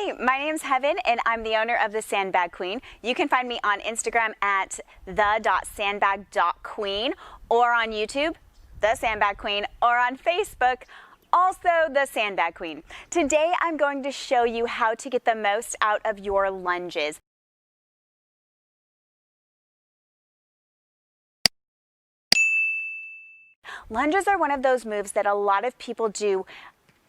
Hey, my name's Heaven and I'm the owner of the Sandbag Queen. You can find me on Instagram at the.sandbag.queen or on YouTube, The Sandbag Queen, or on Facebook, also The Sandbag Queen. Today I'm going to show you how to get the most out of your lunges. Lunges are one of those moves that a lot of people do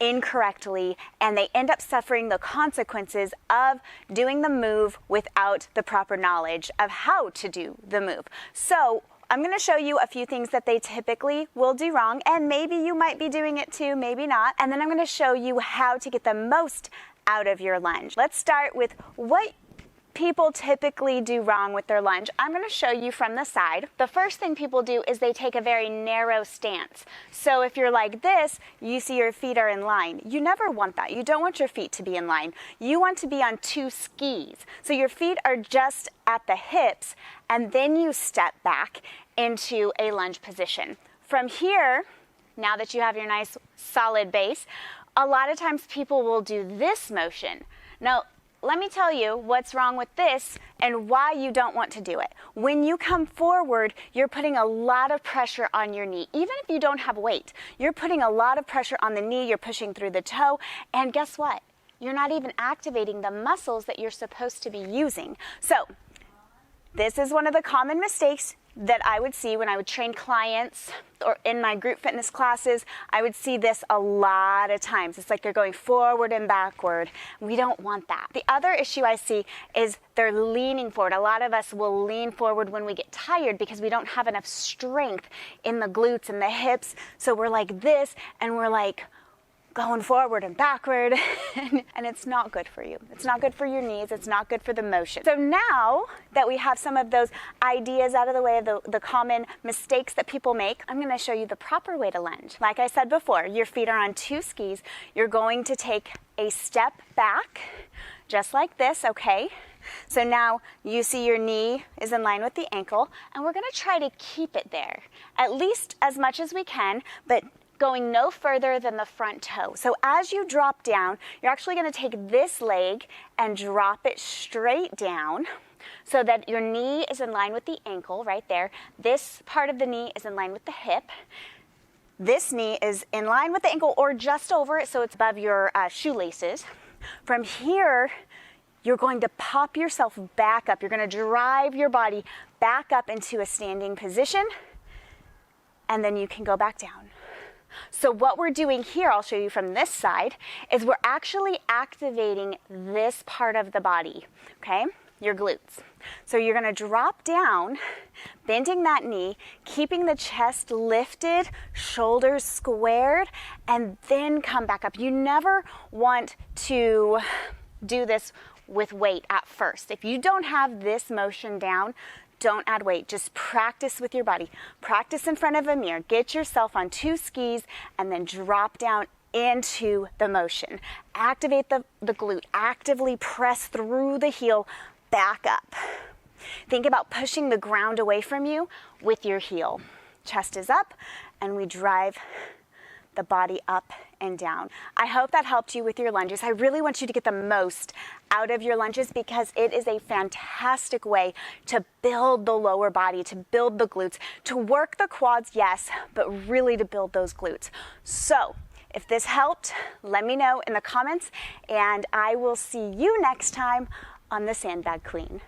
incorrectly, and they end up suffering the consequences of doing the move without the proper knowledge of how to do the move. So I'm going to show you a few things that they typically will do wrong, and maybe you might be doing it too, maybe not. And then I'm going to show you how to get the most out of your lunge. Let's start with what people typically do wrong with their lunge. I'm going to show you from the side. The first thing people do is they take a very narrow stance. So if you're like this, you see your feet are in line. You never want that. You don't want your feet to be in line. You want to be on two skis. So your feet are just at the hips, and then you step back into a lunge position. From here, now that you have your nice solid base, a lot of times people will do this motion. Now, let me tell you what's wrong with this and why you don't want to do it. When you come forward, you're putting a lot of pressure on your knee. Even if you don't have weight, you're putting a lot of pressure on the knee, you're pushing through the toe, and guess what? You're not even activating the muscles that you're supposed to be using. So, this is one of the common mistakes that I would see when I would train clients or in my group fitness classes. I would see this a lot of times. It's like they're going forward and backward. We don't want that. The other issue I see is they're leaning forward. A lot of us will lean forward when we get tired because we don't have enough strength in the glutes and the hips. So we're like this, and we're like going forward and backward, and it's not good for you. It's not good for your knees. It's not good for the motion. So now that we have some of those ideas out of the way of the common mistakes that people make, I'm going to show you the proper way to lunge. Like I said before, your feet are on two skis. You're going to take a step back, just like this, okay? So now you see your knee is in line with the ankle, and we're going to try to keep it there, at least as much as we can, but going no further than the front toe. So as you drop down, you're actually going to take this leg and drop it straight down so that your knee is in line with the ankle right there. This part of the knee is in line with the hip. This knee is in line with the ankle or just over it, so it's above your shoelaces. From here, you're going to pop yourself back up. You're going to drive your body back up into a standing position, and then you can go back down. So what we're doing here, I'll show you from this side, is we're actually activating this part of the body, okay? Your glutes. So you're going to drop down, bending that knee, keeping the chest lifted, shoulders squared, and then come back up. You never want to do this with weight at first. If you don't have this motion down, don't add weight. Just practice with your body. Practice in front of a mirror. Get yourself on two skis and then drop down into the motion. Activate the glute. Actively press through the heel back up. Think about pushing the ground away from you with your heel. Chest is up, and we drive the body up and down. I hope that helped you with your lunges. I really want you to get the most out of your lunges because it is a fantastic way to build the lower body, to build the glutes, to work the quads, yes, but really to build those glutes. So if this helped, let me know in the comments, and I will see you next time on the Sandbag Queen.